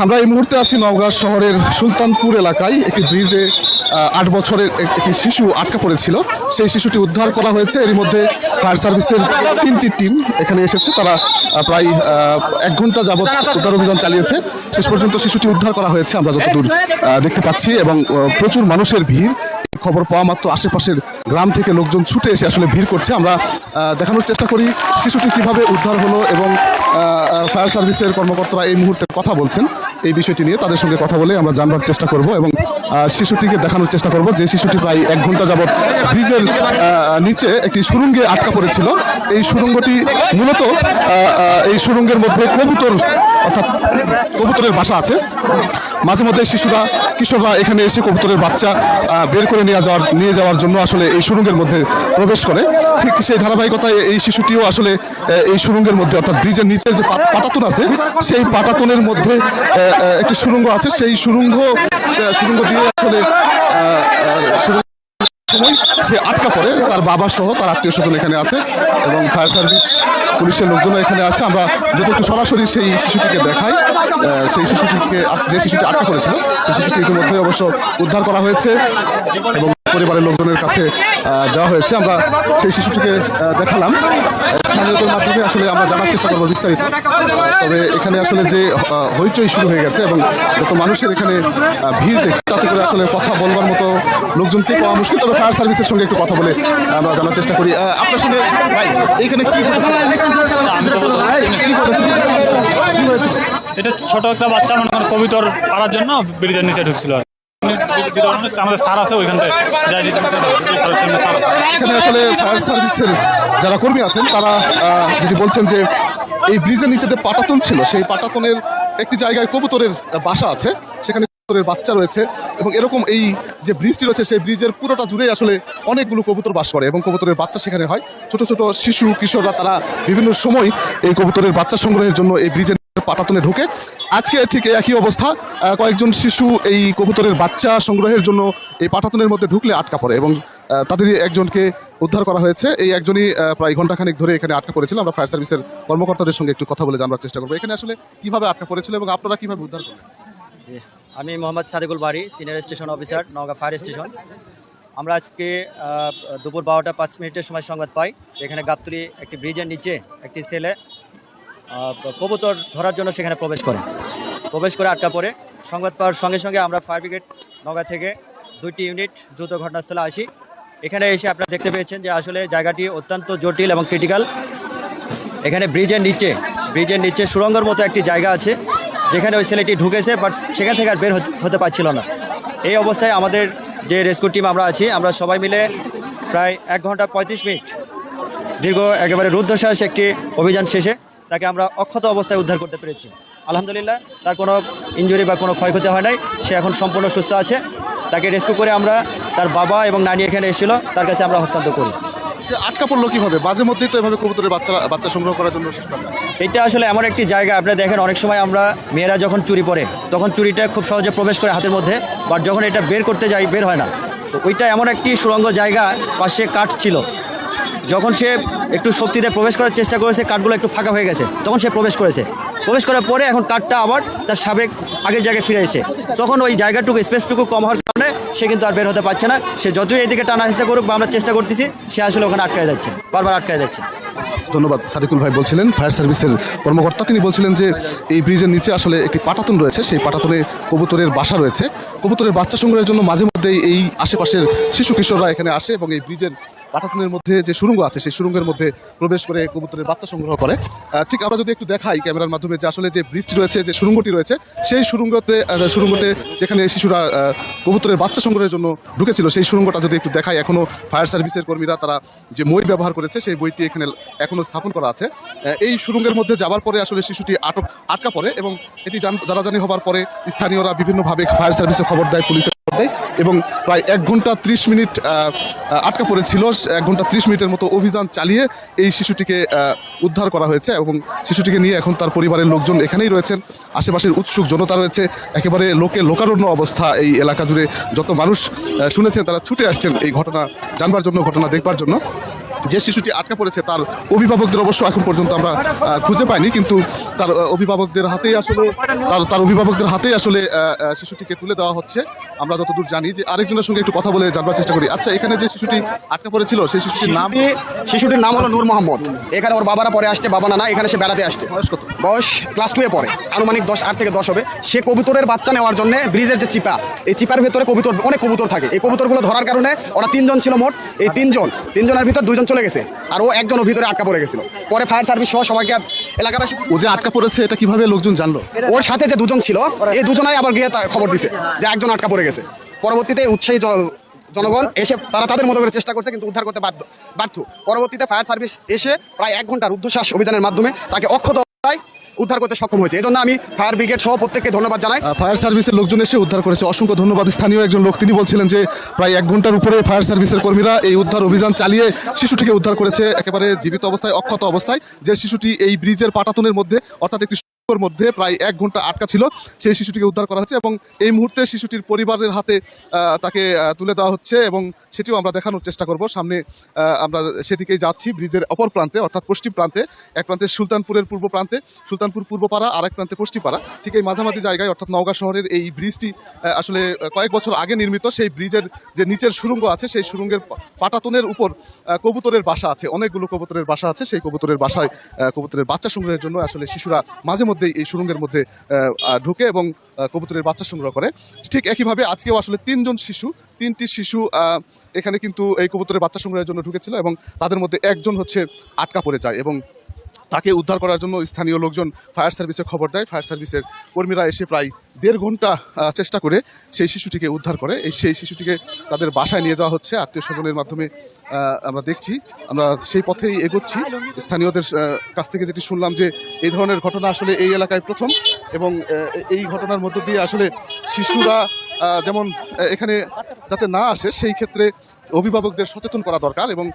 আমরা এই মুহূর্তে আছি নওগাঁ শহরের সুলতানপুর এলাকায়। একটি ব্রিজে 8 বছরের একটি শিশু আটকা পড়েছিল, সেই শিশুটি উদ্ধার করা হয়েছে। এর মধ্যে ফায়ার সার্ভিসের 3টি টিম এখানে এসেছে। তারা প্রায় 1 ঘন্টা যাবৎ উদ্ধার অভিযান চালিয়েছে। শেষ পর্যন্ত শিশুটি উদ্ধার করা হয়েছে আমরা যতদূর দেখতে পাচ্ছি, এবং প্রচুর মানুষের ভিড়। খবর পাওয়া মাত্র আশেপাশের গ্রাম থেকে লোকজন ছুটে এসে আসলে ভিড় করছে। আমরা দেখানোর চেষ্টা করি শিশুটি কিভাবে উদ্ধার হলো, এবং ফায়ার সার্ভিসের কর্মকর্তারা এই মুহূর্তে কথা বলছেন এই বিষয়টি নিয়ে। তাদের সঙ্গে কথা বলে আমরা জানবার চেষ্টা করব এবং শিশুটিকে দেখানোর চেষ্টা করব যে শিশুটি প্রায় 1 ঘন্টা যাবৎ ব্রিজের নিচে একটি সুড়ঙ্গে আটকা পড়েছিল। এই সুড়ঙ্গটি মূলত এই সুড়ঙ্গের মধ্যে কবুতর, অর্থাৎ কবুতরের বাসা আছে। মাঝে মধ্যে কিশোররা এখানে এসে কবুতরের বাচ্চা বের করে নিয়ে যাওয়ার জন্য আসলে এই সুড়ঙ্গের মধ্যে প্রবেশ করে। ঠিক সেই ধারাবাহিকতায় এই শিশুটিও আসলে এই সুড়ঙ্গের মধ্যে, অর্থাৎ ব্রিজের নিচের যে পাটাতন আছে সেই পাটাতনের মধ্যে একটি সুড়ঙ্গ আছে। সেই সুড়ঙ্গ দিয়ে আসলে সময় সে আটকা পড়ে। তার বাবা সহ তার আত্মীয় স্বজন এখানে আছে এবং ফায়ার সার্ভিস, পুলিশের লোকজন এখানে আছে। আমরা যদি একটু সরাসরি সেই শিশুটিকে দেখাই, সেই শিশুটিকে, যে শিশুটি আটকা পড়েছিল সেই শিশুটি ইতিমধ্যে অবশ্য উদ্ধার করা হয়েছে এবং পরিবারের লোকজনের কাছে দেওয়া হয়েছে। আমরা সেই শিশুটিকে দেখালাম। স্থানীয়দের মাধ্যমে আসলে আমরা জানার চেষ্টা করবো বিস্তারিত। তবে এখানে আসলে যে হইচই শুরু হয়ে গেছে এবং যত মানুষের এখানে ভিড় দেখছে, তাতে করে আসলে কথা বলবার মতো লোকজনকে পাওয়া মুশকিল। তবে ফায়ার সার্ভিসের সঙ্গে একটু কথা বলে আমরা জানার চেষ্টা করি। আপনার সঙ্গে ভাই, এইখানে কি হয়েছে? এটা ছোট একটা বাচ্চা মনে করেন কবিতর পাড়ার জন্য ব্রিজের নিচে ঢুকছিল। আমাদের সার আছে ওইখানটায়, এখানে আসলে ফায়ার সার্ভিসের যারা কর্মী আছেন তারা যেটি বলছেন যে এই ব্রিজের নিচে যে পাটাতন ছিল, সেই পাটাতনের একটি জায়গায় কবুতরের বাসা আছে, সেখানে কবুতরের বাচ্চা রয়েছে। এবং এরকম এই যে ব্রিজটি রয়েছে সেই ব্রিজের পুরোটা জুড়ে আসলে অনেকগুলো কবুতর বাস করে এবং কবুতরের বাচ্চা সেখানে হয়। ছোট ছোট শিশু কিশোররা তারা বিভিন্ন সময় এই কবুতরের বাচ্চা সংগ্রহের জন্য এই ব্রিজের পাটাতনে ঢুকে। আজকে ঠিক একই অবস্থা, কয়েকজন শিশু এই কবুতরের বাচ্চা সংগ্রহের জন্য এই পাটাতনের মধ্যে ঢুকলে আটকা পড়ে এবং তাদেরই একজনকে উদ্ধার করা হয়েছে। এই একজনই প্রায় ঘন্টাখানেক ধরে এখানে আটকা পড়েছিল। আমরা ফায়ার সার্ভিসের কর্মকর্তাদের সঙ্গে একটু কথা বলে জানার চেষ্টা করবো এখানে আসলে কিভাবে আটকা পড়েছিল এবং আপনারা কিভাবে উদ্ধার করলেন। আমি মোহাম্মদ সাদেকুল বাড়ি, senior station officer, Naogaon fire station. আমরা আজকে দুপুর 12টা 5 মিনিটের সময় সংবাদ পাই এখানে গাবতলী একটি ব্রিজের নিচে একটি ছেলে কবুতর ধরার জন্য সেখানে প্রবেশ করে আটকা পড়ে। সংবাদ পাওয়ার সঙ্গে সঙ্গে আমরা ফায়ার ব্রিগেড নওগাঁ থেকে 2টি ইউনিট দ্রুত ঘটনাস্থলে আসি। এখানে এসে আপনারা দেখতে পেয়েছেন যে আসলে জায়গাটি অত্যন্ত জটিল এবং ক্রিটিক্যাল। এখানে ব্রিজের নিচে সুড়ঙ্গের মতো একটি জায়গা আছে যেখানে ওই ছেলেটি ঢুকেছে, বাট সেখান থেকে আর বের হতে পারছিল না। এই অবস্থায় আমাদের যে রেস্কিউ টিম আমরা আছি, আমরা সবাই মিলে প্রায় 1 ঘন্টা 35 মিনিট দীর্ঘ একেবারে রুদ্ধশ্বাস একটি অভিযান শেষে তাকে আমরা অক্ষত অবস্থায় উদ্ধার করতে পেরেছি। আলহামদুলিল্লাহ, তার কোনো ইনজুরি বা কোনো ক্ষয়ক্ষতি হয় নাই, সে এখন সম্পূর্ণ সুস্থ আছে। তাকে রেস্কিউ করে আমরা তার বাবা এবং নানি এখানে এসেছিল, তার কাছে আমরা হস্তান্তর করি। সে আটকা পড়লো কিভাবে? মাঝে মধ্যেই তো এভাবে কবুতরের বাচ্চা সংগ্রহ করার জন্য এটা আসলে এমন একটি জায়গা, আপনি দেখেন অনেক সময় আমরা মেয়েরা যখন চুরি পরে তখন চুরিটা খুব সহজে প্রবেশ করে হাতের মধ্যে, বাট যখন এটা বের করতে যাই বের হয় না। তো ওইটা এমন একটি সুড়ঙ্গ জায়গা, পাশে কাঠ ছিল। যখন সে একটু শক্তিতে প্রবেশ করার চেষ্টা করেছে, কাঠগুলো একটু ফাঁকা হয়ে গেছে, তখন সে প্রবেশ করার পরে এখন কাঠটা আবার তার সাবেক আগের জায়গায় ফিরে এসে, তখন ওই জায়গাটুকু স্পেসটুকু কম হওয়ার কারণে সে কিন্তু আর বের হতে পারছে না। সে যতই এইদিকে টানা হেঁচা করুক বা আমরা চেষ্টা করতেছি, সে আসলে ওখানে বারবার আটকায় যাচ্ছে। ধন্যবাদ। সাদিকুল ভাই বলছিলেন, ফায়ার সার্ভিসের কর্মকর্তা। তিনি বলছিলেন যে এই ব্রিজের নিচে আসলে একটি পাটাতন রয়েছে, সেই পাটাতনে কবুতরের বাসা রয়েছে। কবুতরের বাচ্চা সংগ্রহের জন্য মাঝে মধ্যেই এই আশেপাশের শিশু কিশোররা এখানে আসে এবং এই ব্রিজের পাটাতনের মধ্যে যে সুড়ঙ্গ আছে সেই সুড়ঙ্গের মধ্যে প্রবেশ করে কবুতরের বাচ্চা সংগ্রহ করে। ঠিক আমরা যদি একটু দেখাই ক্যামেরার মাধ্যমে যে আসলে যে ব্রিজটি রয়েছে, যে সুড়ঙ্গটি রয়েছে, সেই সুড়ঙ্গতে যেখানে শিশুরা কবুতরের বাচ্চা সংগ্রহের জন্য ঢুকেছিল, সেই সুড়ঙ্গটা যদি একটু দেখাই, এখনও ফায়ার সার্ভিসের কর্মীরা তারা যে মই ব্যবহার করেছে সেই বইটি এখানে এখনও স্থাপন করা আছে। এই সুড়ঙ্গের মধ্যে যাবার পরে আসলে শিশুটি আটকা পড়ে এবং এটি জানাজানি হবার পরে স্থানীয়রা বিভিন্নভাবে ফায়ার সার্ভিসে খবর দেয়, পুলিশে দেয় এবং প্রায় 1 ঘন্টা 30 মিনিট আটকা পড়েছিল। 1 ঘন্টা 30 মিনিটের মতো অভিযান চালিয়ে এই শিশুটিকে উদ্ধার করা হয়েছে এবং শিশুটিকে নিয়ে এখন তার পরিবারের লোকজন এখানেই রয়েছেন। আশেপাশের উৎসুক জনতা রয়েছে, একেবারে লোকারণ্য অবস্থা এই এলাকা জুড়ে। যত মানুষ শুনেছেন তারা ছুটে আসছেন এই ঘটনা জানবার জন্য, ঘটনা দেখবার জন্য। যে শিশুটি আটকা পড়েছে তার অভিভাবকদের অবশ্য এখন পর্যন্ত আমরা খুঁজে পাইনি, কিন্তু তার অভিভাবকদের হাতেই আসলে তার অভিভাবকদের হাতেই আসলে শিশুটিকে তুলে দেওয়া হচ্ছে। আমরা যতদূর জানি যে আরেকজনের সঙ্গে একটু কথা বলে জানবার চেষ্টা করি। আচ্ছা, এখানে যে শিশুটি আটকা পড়েছিল সেই শিশুটির নাম হলো নূর মোহাম্মদ। এখানে ওর বাবারা পরে আসছে, বাবা না এখানে সে বেড়াতে আসছে। বয়স কত? বয়স ক্লাস 2 পড়ে, আনুমানিক 8 থেকে 10 হবে। সে কবুতরের বাচ্চা নেওয়ার জন্য ব্রিজের যে চিপা, এই চিপার ভেতরে অনেক কবুতর থাকে। এই কবুতরগুলো ধরার কারণে ওরা 3 জন ছিল মোট। এই তিনজনের ভিতর 2 জন চলে গেছে, আর ও একজনের ভিতরে আটকা পড়ে গেছিল। পরে ফায়ার সার্ভিস সহ সবাইকে এলাকাবাসী, ও যে আটকা পড়েছে এটা কিভাবে লোকজন জানলো? ওর সাথে যে 2 জন ছিল, এই 2 জনাই আবার গিয়ে খবর দিছে যে একজন আটকা পড়ে গেছে। পরবর্তীতে উৎসাহী জনগণ এসে তারা তাদের মতো করে চেষ্টা করছে, কিন্তু উদ্ধার করতে ব্যর্থ। পরবর্তীতে ফায়ার সার্ভিস এসে প্রায় 1 ঘন্টার রুদ্ধশ্বাস অভিযানের মাধ্যমে তাকে অক্ষত অবস্থায় উদ্ধার করতে সক্ষম হয়েছে। এই জন্য আমি ফায়ার ব্রিগেড সহ প্রত্যেককে ধন্যবাদ জানাই। ফায়ার সার্ভিসের লোকজন এসে উদ্ধার করেছে, অসংখ্য ধন্যবাদ। স্থানীয় একজন লোক তিনি বলছিলেন যে প্রায় 1 ঘন্টার উপরে ফায়ার সার্ভিসের কর্মীরা এই উদ্ধার অভিযান চালিয়ে শিশুটিকে উদ্ধার করেছে একেবারে জীবিত অবস্থায়, অক্ষত অবস্থায়। যে শিশুটি এই ব্রিজের পাটাতনের মধ্যে অর্থাৎ একটি মধ্যে প্রায় 1 ঘন্টা আটকা ছিল, সেই শিশুটিকে উদ্ধার করা হচ্ছে এবং এই মুহূর্তে শিশুটির পরিবারের হাতে তাকে তুলে দেওয়া হচ্ছে এবং সেটিও আমরা দেখানোর চেষ্টা করব। সামনে আমরা সেদিকেই যাচ্ছি, ব্রিজের অপর প্রান্তে অর্থাৎ পশ্চিম প্রান্তে। এক প্রান্তে সুলতানপুরের পূর্ব প্রান্তে সুলতানপুর পূর্বপাড়া, আর এক প্রান্তে পশ্চিমপাড়া। ঠিক এই মাঝামাঝি জায়গায় অর্থাৎ নওগাঁ শহরের এই ব্রিজটি আসলে কয়েক বছর আগে নির্মিত। সেই ব্রিজের যে নিচের সুড়ঙ্গ আছে, সেই সুড়ঙ্গের পাটাতনের উপর কবুতরের বাসা আছে, অনেকগুলো কবুতরের বাসা আছে। সেই কবুতরের বাসায় কবুতরের বাচ্চা সংগ্রহের জন্য আসলে শিশুরা মাঝে মধ্যেই এই সুড়ঙ্গের মধ্যে ঢুকে এবং কবুতরের বাচ্চা সংগ্রহ করে। ঠিক একইভাবে আজকেও আসলে 3টি শিশু এখানে কিন্তু এই কবুতরের বাচ্চা সংগ্রহের জন্য ঢুকেছিল এবং তাদের মধ্যে একজন হচ্ছে আটকা পড়ে যায় এবং তাকে উদ্ধার করার জন্য স্থানীয় লোকজন ফায়ার সার্ভিসে খবর দেয়। ফায়ার সার্ভিসের কর্মীরা এসে প্রায় 1.5 ঘন্টা চেষ্টা করে সেই শিশুটিকে উদ্ধার করে। সেই শিশুটিকে তাদের বাসায় নিয়ে যাওয়া হচ্ছে আত্মীয় স্বজনের মাধ্যমে। আমরা দেখছি, আমরা সেই পথেই এগোচ্ছি। স্থানীয়দের কাছ থেকে যেটি শুনলাম যে এই ধরনের ঘটনা আসলে এই এলাকায় প্রথম এবং এই ঘটনার মধ্য দিয়ে আসলে শিশুরা যেমন এখানে যাতে না আসে সেই ক্ষেত্রে অভিভাবকদের সচেতন করা দরকার এবং